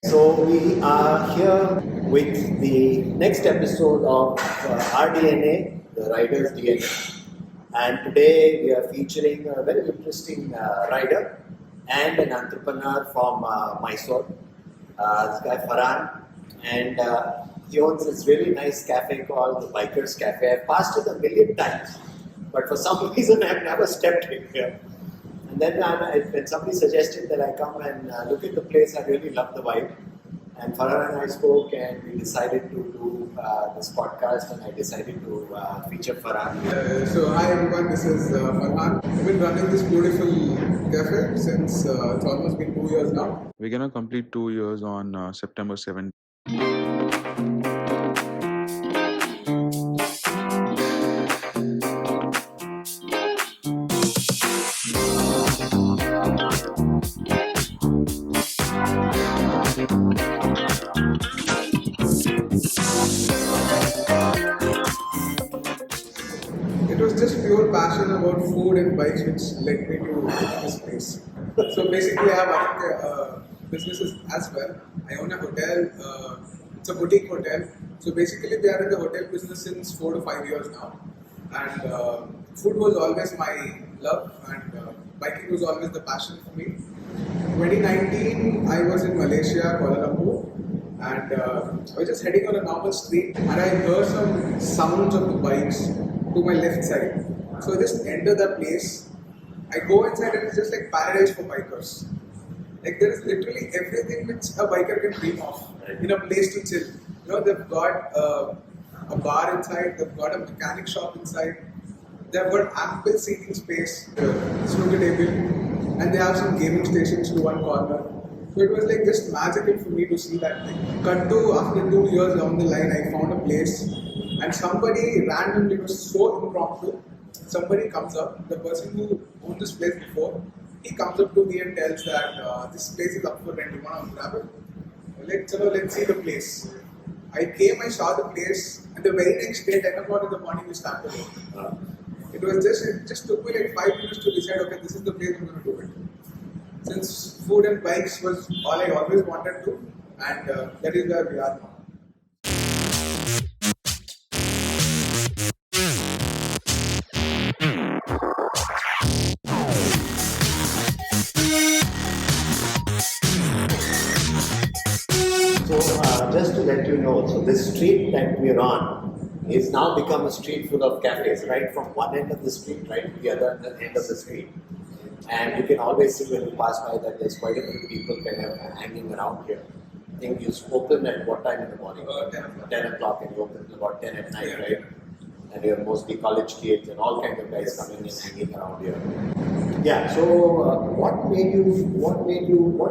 So we are here with the next episode of RDNA, the Rider's DNA. And today we are featuring a very interesting rider and an entrepreneur from Mysore, this guy Farhan. And he owns this really nice cafe called the Biker's Cafe. I've passed it a million times, but for some reason I've never stepped in here. And then when somebody suggested that I come and look at the place, I really loved the vibe. And Farhan and I spoke and we decided to do this podcast, and I decided to feature Farhan. So hi everyone, this is Farhan. I've been running this beautiful cafe since it's almost been 2 years now. We're gonna complete 2 years on September 7th. It was just pure passion about food and bikes which led me to this place. So basically I have other businesses as well. I own a hotel, it's a boutique hotel. So basically we are in the hotel business since 4 to 5 years now. And food was always my love, and biking was always the passion for me. 2019 I was in Malaysia, Kuala Lumpur, and I was just heading on a normal street and I heard some sounds of the bikes to my left side. So I just enter that place. I go inside and it's just like paradise for bikers. Like there is literally everything which a biker can dream of in a place to chill. You know, they've got a bar inside, they've got a mechanic shop inside, they've got ample seating space, snooker table, and they have some gaming stations to one corner. So it was like just magical for me to see that thing. Cut to after 2 years down the line, I found a place, and somebody randomly, it was so impromptu, somebody comes up, the person who owned this place before, he comes up to me and tells that this place is up for rent, you want to grab it? Let's see the place. I came, I saw the place, and the very next day, 10 o'clock in the morning, we started work. It just took me like 5 minutes to decide, okay, this is the place I'm going to do it. Since food and bikes was all I always wanted to, and that is where we are now. So just to let you know, so this street that we're on is now become a street full of cafes, right from one end of the street right to the other end of the street. And you can always see when you pass by that there's quite a few people kind of hanging around here. I think you open at what time in the morning? 10 o'clock, and you open till about 10 at night, right? And you have mostly college kids and all kinds of guys coming and hanging around here. Yeah, so what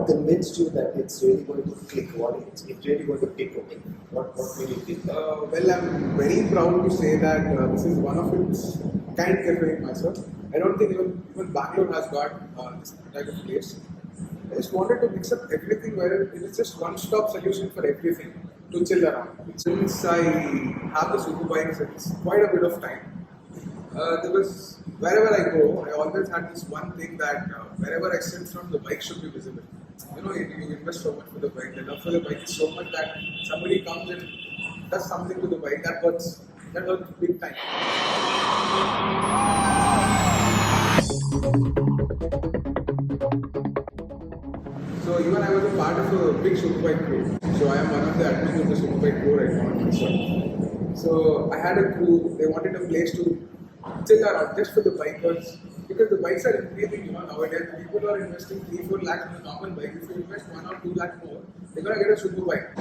convinced you that it's really going to click? It's really going to click? What made you think that? Well, I'm very proud to say that this is one of its kind cafe in Mysore. I don't think even Bangalore has got this type of place. I just wanted to mix up everything where it's just one-stop solution for everything to chill around. Since I have the super bikes, it's quite a bit of time. Wherever I go, I always had this one thing that wherever I sit from, the bike should be visible. You know, you invest so much for the bike, the love for the bike is so much that somebody comes and does something to the bike, that hurts big time. So even I was a part of a big superbike crew. So I am one of the admins of the superbike crew right now in Mysore. So I had a crew, they wanted a place to chill around just for the bikers, because the bikes are increasing, you know, nowadays. People are investing 3-4 lakhs in a normal bike. If you invest 1 or 2 lakh more, they're gonna get a super bike.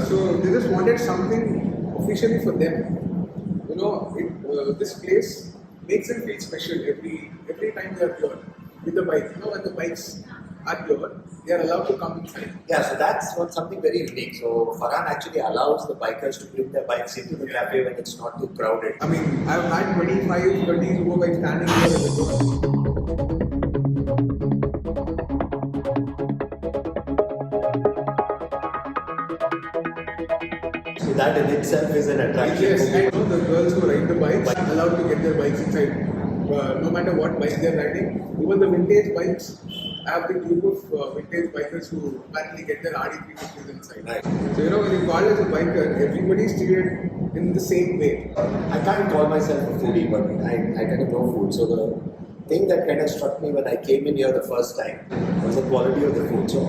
So they just wanted something officially for them. You know, this place makes them feel special every time they are here with the bike. You know, when the bikes are here, they are allowed to come inside. Yeah, so that's something very unique. So Farhan actually allows the bikers to bring their bikes into the cafe when it's not too crowded. I mean, I've had 25, 30 super bikes standing here at the door. So that in itself is an attraction. Yes, I know the girls who ride the bikes are allowed to get their bikes inside. No matter what bike they're riding, even the vintage bikes, I have the group of vintage bikers who apparently get their RD350s inside. Right. So when you call as a biker, everybody's treated in the same way. I can't call myself a foodie, but I kind of know food. So the thing that kind of struck me when I came in here the first time was the quality of the food. So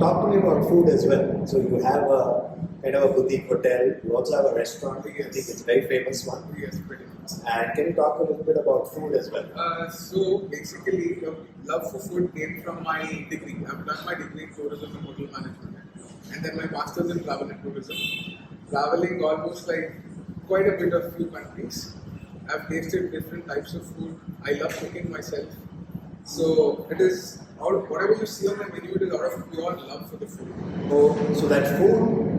talk to me about food as well. So you have a kind of a boutique hotel. You also have a restaurant. Yes. I think it's a very famous one. Yes, pretty much. And can you talk a little bit about food as well? So basically, the love for food came from my degree. I've done my degree in tourism and hotel management, and then my master's in travel and tourism. Traveling almost like quite a bit of few countries. I've tasted different types of food. I love cooking myself. So it is out of whatever you see on the menu, it is out of pure love for the food. So that food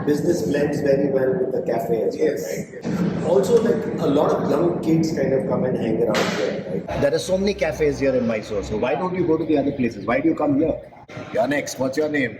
business blends very well with the cafe as well, Yes, right? yes. Also, like a lot of young kids kind of come and hang around here, right? There are so many cafes here in Mysore, so why don't you go to the other places? Why do you come here? You're next. What's your name?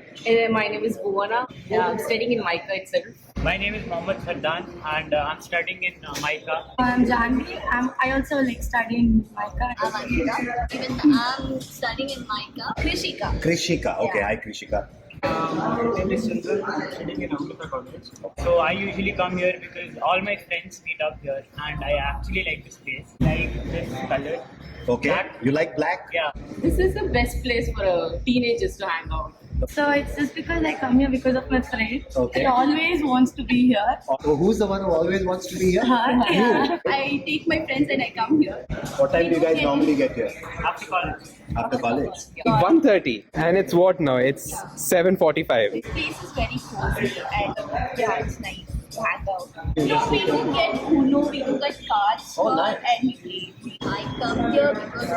My name is Bhuvana. I'm studying in Mica itself. My name is Mohammad Farhan and I'm studying in Mica. I'm Janvi. I also like studying Mica. I'm Anita. Even I'm studying in Mica. Krishika. Krishika. Okay, Yeah. hi Krishika. My name is Sundar. I'm studying in Amrita College. So I usually come here because all my friends meet up here and I actually like this place. Like this color. Okay, Black. you like black? Yeah. This is the best place for teenagers to hang out. So it's just because I come here because of my friend. Okay. He always wants to be here. Oh, who's the one who always wants to be here? Yeah. I take my friends and I come here. What time do you guys normally get here? After college. After college? 1:30 and it's what now? It's 7:45. This place is very cozy and yeah, it's nice to hang out. No, we do get Uno, we do get cards Oh, here nice. and we play. I come here because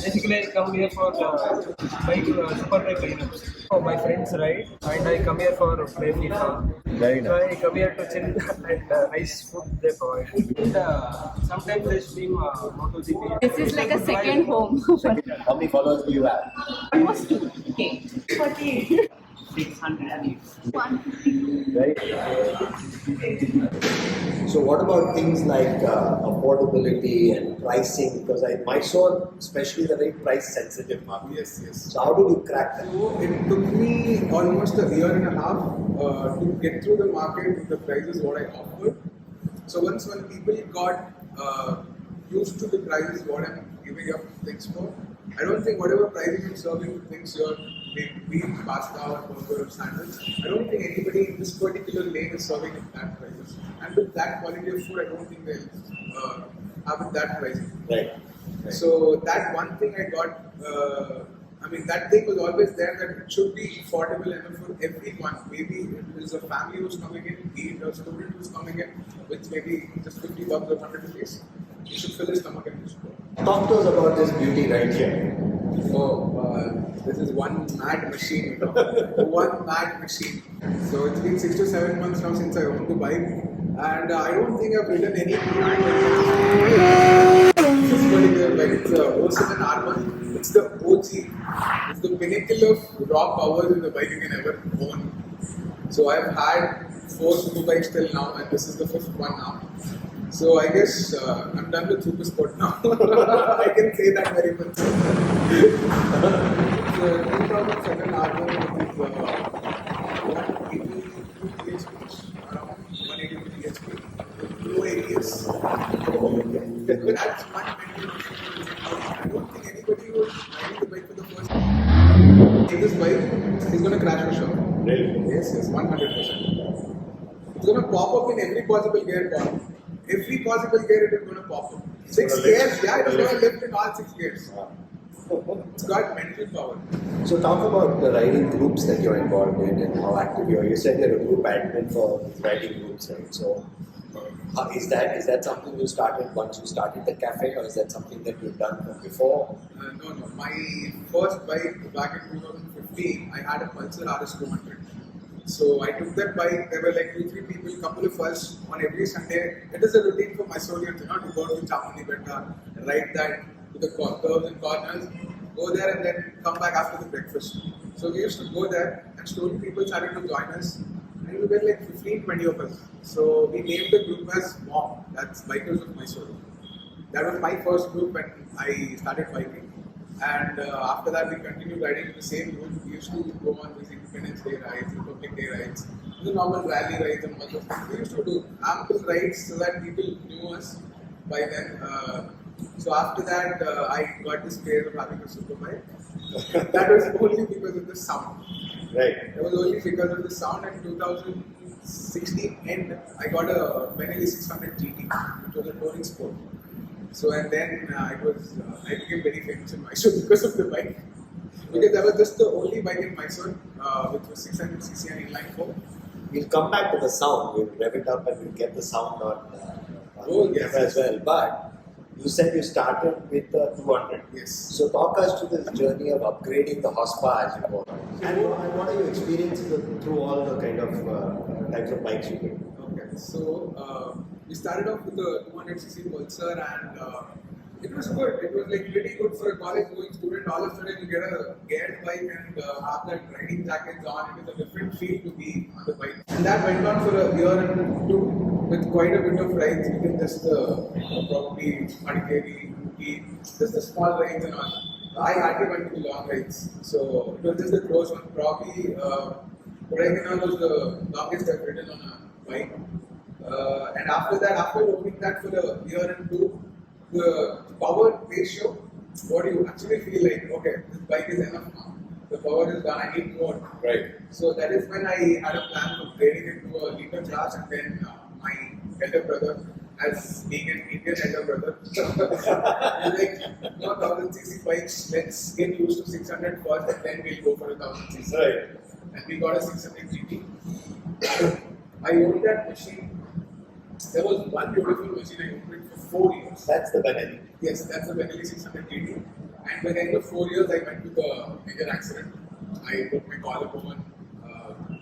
Basically, I come here for bike, super bike lineups. Oh, my friends ride, and I come here for play FIFA. Very So nice. I come here to chill and nice food they provide. And sometimes they stream MotoGP. This is like a second home. How many followers do you have? Almost 2K. 48. 608. Right. So what about things like affordability and pricing? Because Mysore, especially, is a very price sensitive market. Yes, yes. So how did you crack that? So it took me almost a year and a half to get through the market with the prices what I offered. So once when people got used to the prices what I'm giving up things for, I don't think whatever pricing I'm serving to things here, be it pasta or burger or sandwich, I don't think anybody in this particular lane is serving at that prices. And with that quality of food, I don't think they'll have it that pricing. Right. So that one thing I got, that thing was always there that it should be affordable enough for everyone. Maybe it is a family who's coming in, be it a student who's coming in with maybe just 50 bucks or 100 rupees. You should fill his stomach and just go. Talk to us about this beauty right here. This is one mad machine, one mad machine. So it's been 6 to 7 months now since I owned the bike, and I don't think I've ridden any behind this particular bike. It's a 07 R1. It's the OG. It's the pinnacle of raw powers in the bike you can ever own. So I've had 4 super bikes till now, and this is the 5th one now. So I guess I'm done with super sport now. I can say that very much. The 2007 R1 is 182 bhp, around 182 bhp, low ABS. That's one mental machine. I don't think anybody who's riding the bike for the first time in this bike is going to crash for sure. Really? Yes, 100%. It's going to pop up in every possible gear pop. Every possible gear it is going to pop up. 6 gears, yeah, it's going to lift in all 6 gears. It's got mental power. So talk about the riding groups that you're involved in and how active you are. You said you're a group admin for riding groups, right? So is that something you started once you started the cafe, or is that something that you've done from before? No. My first bike back in 2015, I had a Pulsar RS 200. So I took that bike. There were like 2-3 people, couple of us on every Sunday. It is a routine for Mysoreans, to go to Chamuni Betta, ride that to the curves and corners, go there and then come back after the breakfast. So we used to go there, and slowly people started to join us. And we were like 15-20 of us. So we named the group as MOM, that's Bikers of Mysore. That was my first group when I started biking. And after that, we continued riding in the same route. We used to go on these Independence Day rides, Republic Day rides, the normal rally rides and bunch of things. We used to do ample rides so that people knew us by then. So after that, I got this craze of having a superbike. That was only because of the sound. Right. It was only because of the sound. In 2016 end, I got a Benelli 600 GT, which was a touring sport. So and then I became very famous in Mysore because of the bike. Because that was just the only bike in Mysore, which was 600cc and inline 4. We'll come back to the sound. We'll rev it up and we'll get the sound on Yes. camera as well. But you said you started with the 200. Yes. So talk us to this journey of upgrading the horsepower as you go. And what are your experiences through all the kind of types of bikes you did? Okay, so we started off with the 200cc Pulsar and it was good. It was like pretty good for a college going student. All of a sudden you get a geared bike and have that riding jackets on. It is a different feel to be on the bike. And that went on for a year and two with quite a bit of rides. You can just probably Madikeri, Uti, just the small rides and all. I hardly went to the long rides. So it was just the close one. Probably Kodaikanal was the longest I've ridden on a bike. And after that, after owning that for a year and two, the power ratio, what you actually feel like, okay, this bike is enough now. The power is done, I need more. Right. So that is when I had a plan of grading into a liter class, and then my elder brother, as being an Indian elder brother, he's like, no 1000cc bikes, let's get used to 600 first, and then we'll go for a 1000cc. Right. And we got a 600 GT. I owned that machine. There was one beautiful machine I owned it for 4 years. That's the Benelli. Yes, that's the Benelli 600 GT. And by the end of 4 years, I went to the major accident. I broke my collarbone,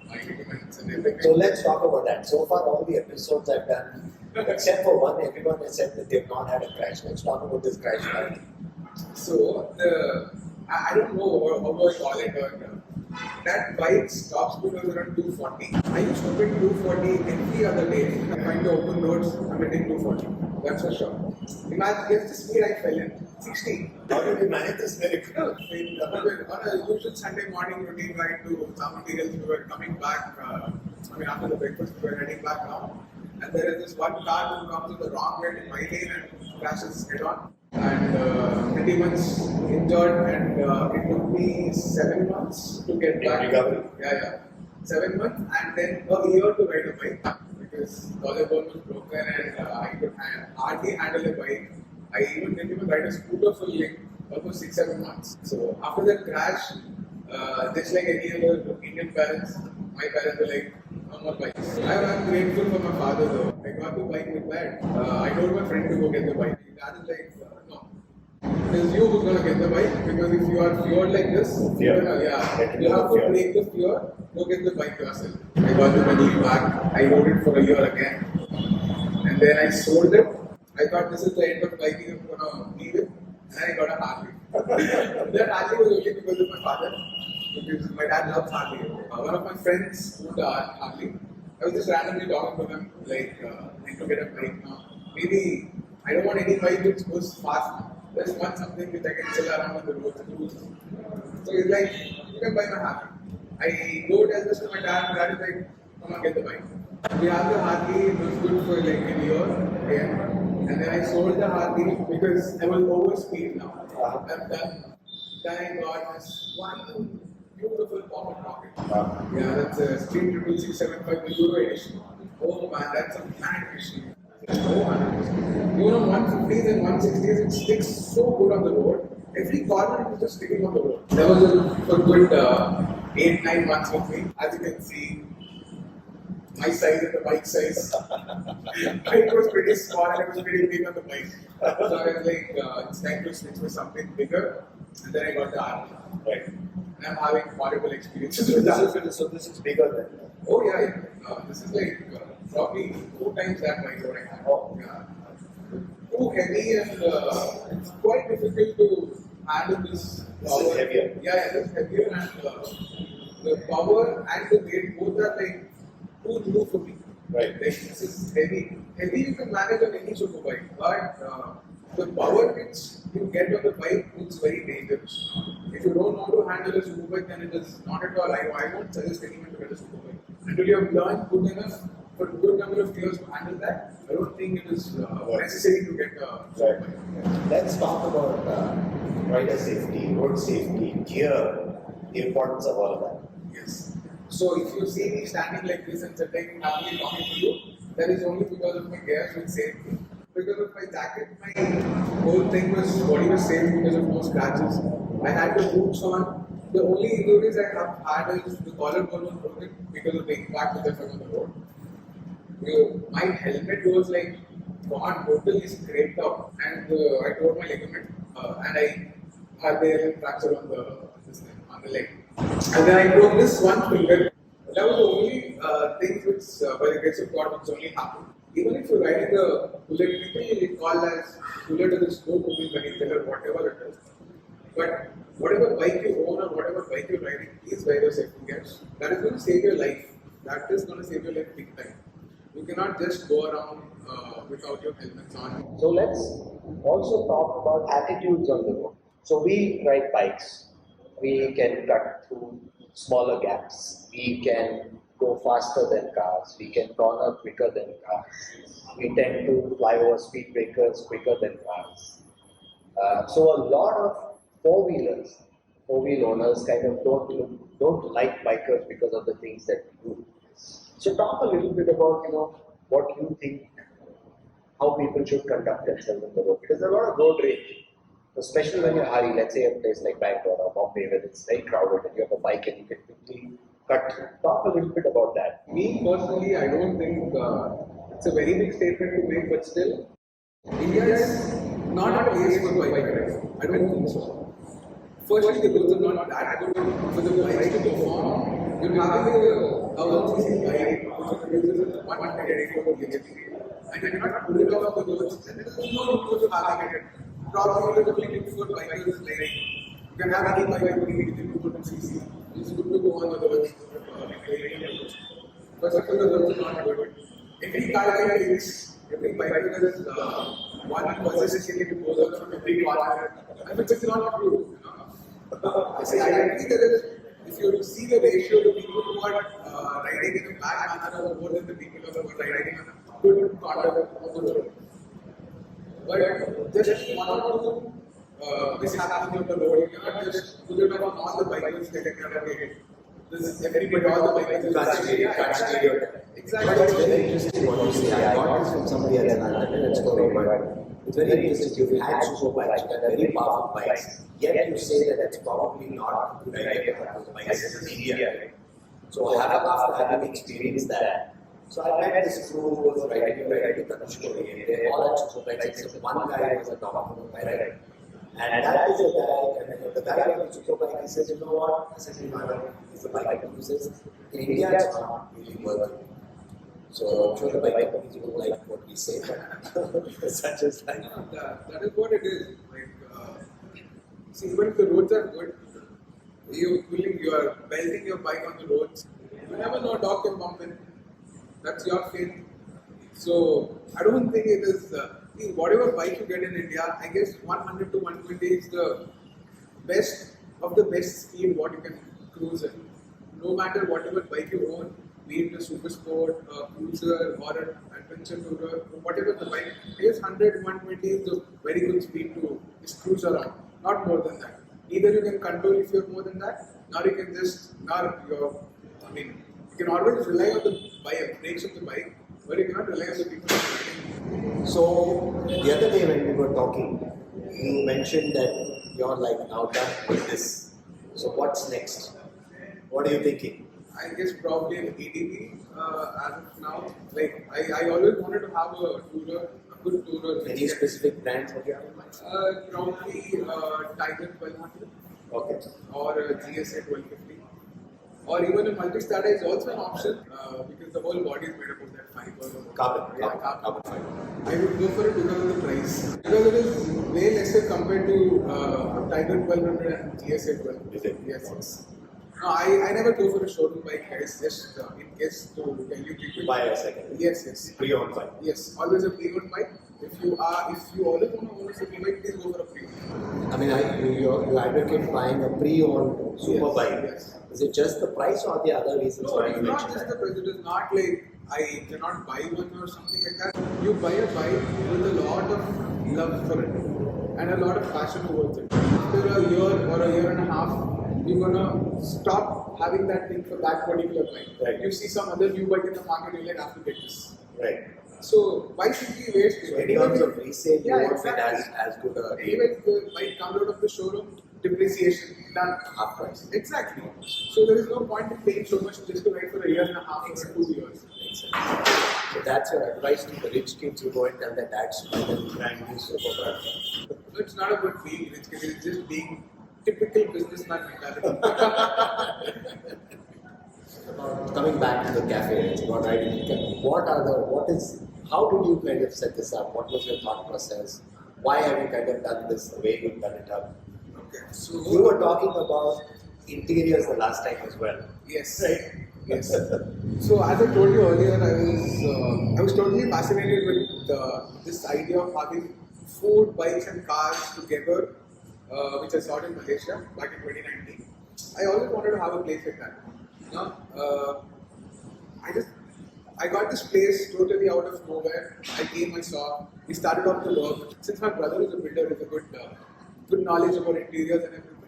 my ligaments, and everything. So let's talk about that. So far, all the episodes I've done, except for one, everyone has said that they've not had a crash. Let's talk about this crash. So I don't know how I call it, but that bike stops because around 240. I used to hit 240 every other day. I find the open roads, I'm hitting 240. That's for sure. Imagine, guess the speed I fell in. 60. How did you manage this miracle? On a usual Sunday morning routine ride to some materials, we were coming back. After the breakfast, we were heading back now. And there is this one car who comes in the wrong way in my lane and crashes head on. And pretty much injured, and it took me 7 months to get back. Recovery? Yeah. 7 months, and then a year to ride a bike because collarbone was broken and I could hardly handle a bike. I didn't even ride a scooter for like almost 6-7 months. So after that crash, just like any other Indian parents, my parents were like, no more bikes. I'm grateful for my father though. I got the bike with that. I told my friend to go get the bike. His dad is like, no. It is you who's gonna get the bike because if you are feared like this, you have to break the fear, go get the bike yourself. I got the money back, I rode it for a year again. And then I sold it. I thought this is the end of biking, I'm gonna leave it. And I got a Harley. That Harley was only because of my father. Because my dad loves Harley. One of my friends owned a Harley. I was just randomly talking to him, like, I need to get a bike now. Maybe I don't want any bike which goes fast now. I just want something which I can chill around on the road to do. So he's like, you can buy my Harley. I go tell this to my dad, and dad is like, come on, get the bike. We had the Harley, it was good for like a year again. And then I sold the Harley because I was over speed now. And then I got this one beautiful pocket rocket. Yeah, that's a Street 675 the Euro edition. Oh man, that's a mad machine. Oh man. You know, 150s and 160s, it sticks so good on the road. Every corner it was just sticking on the road. That was a good 8-9 months with me. As you can see, my size and the bike size. It was pretty small and it was pretty big on the bike. So I was like, it's time to switch for something bigger. And then I got the RDNA. Right. And I'm having horrible experiences with that. So this is bigger than that. Oh yeah. This is like probably 4 times that bike what I have. Oh. Yeah. Too heavy and it's quite difficult to handle this. This is heavier. Yeah, it is heavier and the power and the weight both are like too new for me. Right. Like this is heavy. Heavy you can manage on any superbike, but the power which you get on the bike is very dangerous. If you don't know to handle a super bike, then it is not at all. I won't suggest anyone to get a super bike. Until you have learned good enough for a good number of years to handle that, I don't think it is necessary to get a super bike. Let's talk about rider safety, road safety, gear, the importance of all of that. Yes. So if you see me standing like this and sitting happily talking to you, that is only because of my gear which saved me. Because of my jacket, my whole thing was body was safe because of no scratches. I had the boots on. The only injuries I have had is the collarbone was broken because of the impact that I fell on the road. My helmet was like gone, totally scraped up, and I tore my ligament, and I had the fracture on the leg. And then I broke this one finger. That was the only thing which, by the grace of God, which only happened. Even if you're riding a bullet, people call as bullet is a slow moving vehicle or whatever it is. But whatever bike you own or whatever bike you're riding, please wear your safety gears. That is going to save your life. That is going to save your life big time. You cannot just go around without your helmets on. So let's also talk about attitudes on the road. So we ride bikes. We can cut through smaller gaps. We can go faster than cars. We can corner quicker than cars. We tend to fly over speed breakers quicker than cars. So a lot of four-wheel owners kind of don't like bikers because of the things that we do. So talk a little bit about what you think, how people should conduct themselves on the road, because there's a lot of road rage, especially when you're hurry. Let's say a place like Bangalore or Bombay where it's very crowded and you have a bike and you can quickly cut through. Talk a little bit about that. Me personally, I don't think it's a very big statement to make, but still, India is not a place for bike riding. I don't think so. Firstly, the roads are not that good for the bikes to perform. You're having a 1cc bike which uses 184 kg, and you cannot pull it off the roads, and there is no room for having it. Probably the only good for bikers like you can have any bike within 2cc. It's good to go on the roads. But second, the roads are not good. Every car takes, every biker has one possession to go out from every corner. I mean, it's not true. I think that if you see the ratio, the people who are riding in a bad manner are more than the people who are riding in a good corner of the road. But just one or two mishaps on the road, you cannot just put it on all the bikers that are getting. Everybody, all the bikers Can't stereotype. Exactly. But it's very interesting what you say. I got this from somebody else and I didn't story, but it's very interesting. You've had super bikes, that are very powerful bikes. Yet you say that it's probably not a good idea to have those bikes in India. So after having experienced that, so I met this crew who was riding to Kanushkori, and they all had super bikes except one guy was a top rider. And that is a guy, and the guy on the super bike, he says, you know what, this is the bike he uses. In India, it's not really working. So I'm sure the bike companies will like what we say, but such as life. That is what it is. Like, see, even if the roads are good, you are belting your bike on the roads. You never know, dog can bump in. That's your fate. So I don't think it is. Whatever bike you get in India, I guess 100 to 120 is the best of the best speed what you can cruise in. No matter whatever bike you own, be it a super sport, a cruiser, or an adventure tourer, whatever the bike, I guess 100 120 is a very good speed to just cruise around. Not more than that. Either you can control if you're more than that, or you can just, you can always rely on the brakes of the bike, but you cannot rely on the people. So the other day when we were talking, you mentioned that you're like now done with this. So what's next? What are you thinking? I guess probably an ADP as of now. Like I always wanted to have a good tourer. Any specific brands that you have in mind? Probably Tiger 1200. Okay. Or a GSA 1250. Or even a multi-strata is also an option because the whole body is made up of that fiber. Carbon fiber. I would go for it because of the price. Because it is way lesser compared to Tiger 1200 and GSA 12. Is it? Yes. No, I never go for a showroom bike, guys. Just in case to tell you people. Buy a second. Yes. Pre-owned bike. Yes, always a pre-owned bike. If you always want to own a super bike, please go for a pre-owned. I mean, you advocate buying a pre-owned super Yes, bike. yes. Is it just the price or the other reasons No, why it's you not mentioned just that? the price. It is not like I cannot buy one or something like that. You buy a bike with a lot of love for it and a lot of passion towards it. After a year or a year and a half, you're gonna stop having that thing for that particular bike. Right. You see some other new bike in the market, you're like, I have to get this. Right. So why simply waste it? So in terms of resale, you want it as good a deal. Anyway, the bike comes out of the showroom, depreciation, done. Half price. Exactly. So there is no point in paying so much just to ride for a year and a half or 2 years. So that's your advice to the rich kids who go and tell their dads to buy them brand new super bike. So it's not about being rich, it's just being typical businessman mentality. Coming back to the cafe, it's about riding. How did you kind of set this up? What was your thought process? Why have you kind of done this the way you've done it up? Okay, so You were talking about interiors the last time as well. yes, Right. yes. So as I told you earlier, I was totally fascinated with this idea of having food, bikes, and cars together, which I saw in Malaysia back in 2019. I always wanted to have a place like that. You know, I got this place totally out of nowhere. I came, I saw. We started off the work. Since my brother is a builder, he has a good knowledge about interiors and everything.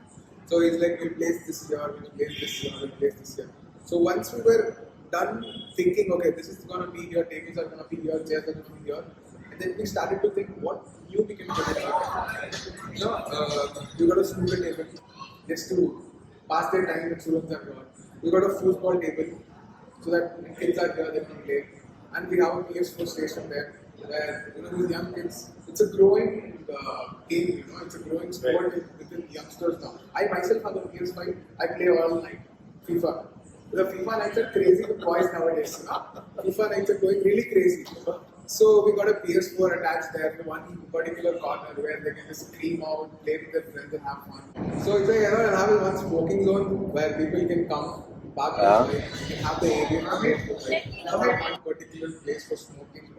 So he's like, we'll place this here, we'll place this here, we'll place this here. So once we were done thinking, okay, this is going to be here, tables are going to be here, chairs are going to be here, and then we started to think what new we can put in here. You know, we got a snooker table just to pass their time when students are here. We got a foosball table so that when kids are here, they can play. And we have a PS4 station there where, you know, these young kids, it's a growing game, you know, it's a growing sport within youngsters now. I myself have a PS5, I play all night, FIFA. The FIFA nights are crazy with boys nowadays, you know? FIFA nights are going really crazy. So we got a PS4 attached there to one particular corner where they can just scream out, play with their friends and have fun. So it's like I have one smoking zone where people can come, park their bikes, you can have the area made for like one particular place for smoking.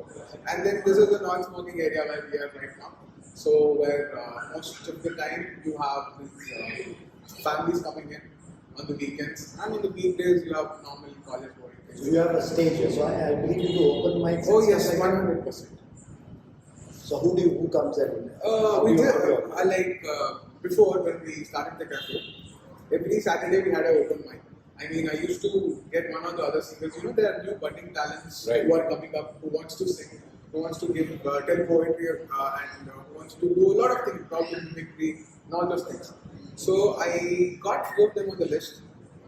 And then this is the non-smoking area where we are right now. So where most of the time you have these families coming in on the weekends, and on the weekdays you have normal college going. So you have a stage here. So I believe you do open mics. Oh and yes, stuff like that. 100%. So who comes in? We did before when we started the cafe. Every Saturday we had an open mic. I mean, I used to get one or the other singers. You know, there are new budding talents Right. who are coming up, who wants to sing, who wants to give tell poetry, and who wants to do a lot of things, probably mimicry, and all those things. So I got few of them on the list.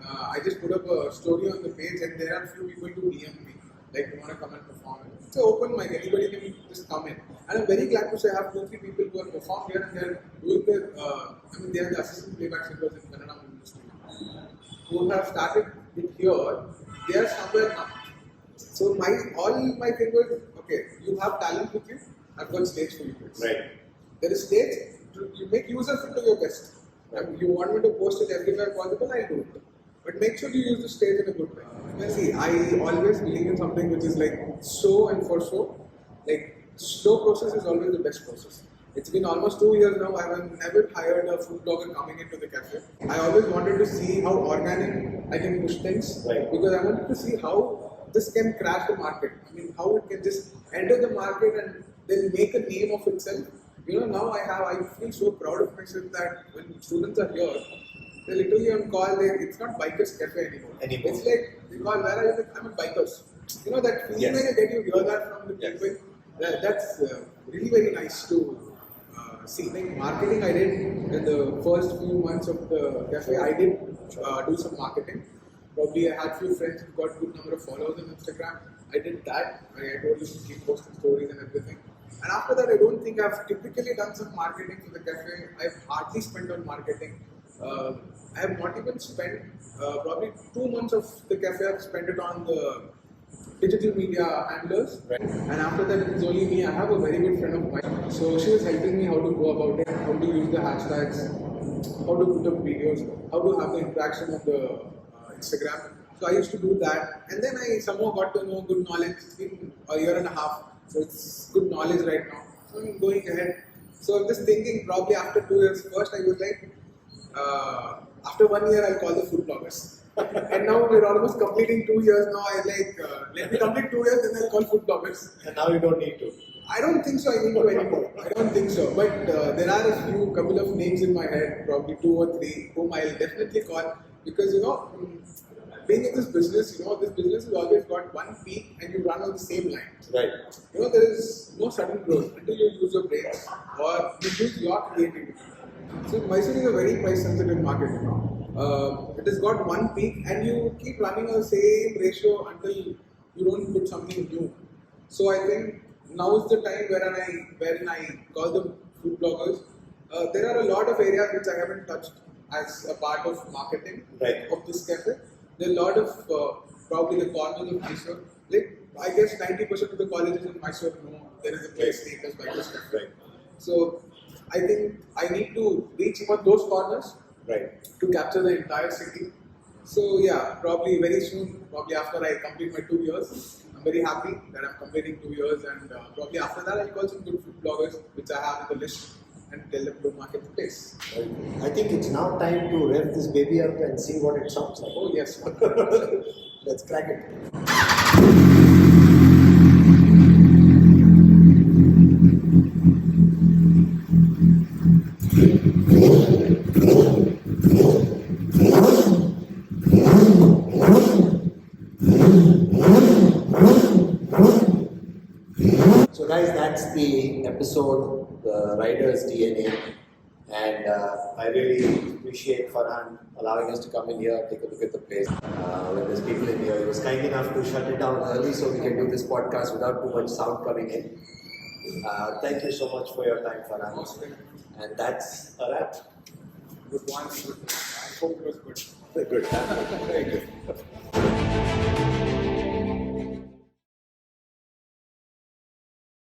I just put up a story on the page, and there are a few people who DM me, like, you want to come and perform. It's an open mic, anybody can just come in. And I'm very glad to say I have 2-3 people who have performed here, and they're doing their, they are the assistant playback singers in Kannada industry who have started it here. They are somewhere now. So all my thing was, okay, you have talent with you, I've got stage for you guys. Right. There is stage, you make use of it to your best. You want me to post it everywhere possible, I'll do it. But make sure you use the stage in a good way. Well, see, I always believe in something which is like so and for so. Like, slow process is always the best process. It's been almost 2 years now, I have never hired a food blogger coming into the cafe. I always wanted to see how organic I can push things. Right. Because I wanted to see how this can crash the market. I mean, how it can just enter the market and then make a name of itself. You know, now I feel so proud of myself that when students are here, they literally on call, it's not Bikers Cafe anymore. It's like, they call, where are you? Like, I'm a Bikers. You know, that feeling when you hear that from the people, that's really very nice to see. Like marketing, I did in the first few months of the cafe, I did do some marketing. Probably I had few friends who got good number of followers on Instagram. I did that. I told them to keep posting stories and everything. And after that, I don't think I've typically done some marketing for the cafe. I've hardly spent on marketing. I have not even spent probably 2 months of the cafe. I've spent it on the digital media handlers. Right. And after that, it's only me. I have a very good friend of mine. So she was helping me how to go about it, how to use the hashtags, how to put up videos, how to have the interaction on the Instagram. So I used to do that. And then I somehow got to know good knowledge. It's been a year and a half. So it's good knowledge right now. going ahead. So I'm just thinking probably after 2 years. First I was like, after 1 year I'll call the food bloggers. And now we're almost completing 2 years now. I like, let me complete 2 years, then I'll call food bloggers. And now you don't need to. I don't think so. I need to anymore. I don't think so. But there are a few couple of names in my head, probably 2 or 3, whom I'll definitely call because being in this business, this business has always got one peak and you run on the same line. Right. There is no sudden growth until you use your brains or you use your creativity. So Mysore is a very price sensitive market It has got one peak and you keep running on the same ratio until you don't put something new. So I think now is the time wherein I call them food bloggers. There are a lot of areas which I haven't touched as a part of marketing of this cafe. There are a lot of probably the corners of Mysore. Like I guess 90% of the colleges in Mysore know there is a place status by this cafe. So I think I need to reach even those corners to capture the entire city. So yeah, probably very soon, probably after I complete my 2 years, I'm very happy that I'm completing 2 years and probably after that I'll call some good food bloggers which I have in the list and tell them to market the place. I think it's now time to rev this baby up and see what it sounds like. Oh yes. Let's crack it. So guys, that's the episode, the Rider's DNA, and I really appreciate Farhan allowing us to come in here, take a look at the place. When there's people in here, he was kind enough to shut it down early so we can do this podcast without too much sound coming in. Thank you so much for your time, Farhan. And that's a wrap. Good one. I hope it was good. Good. Very good.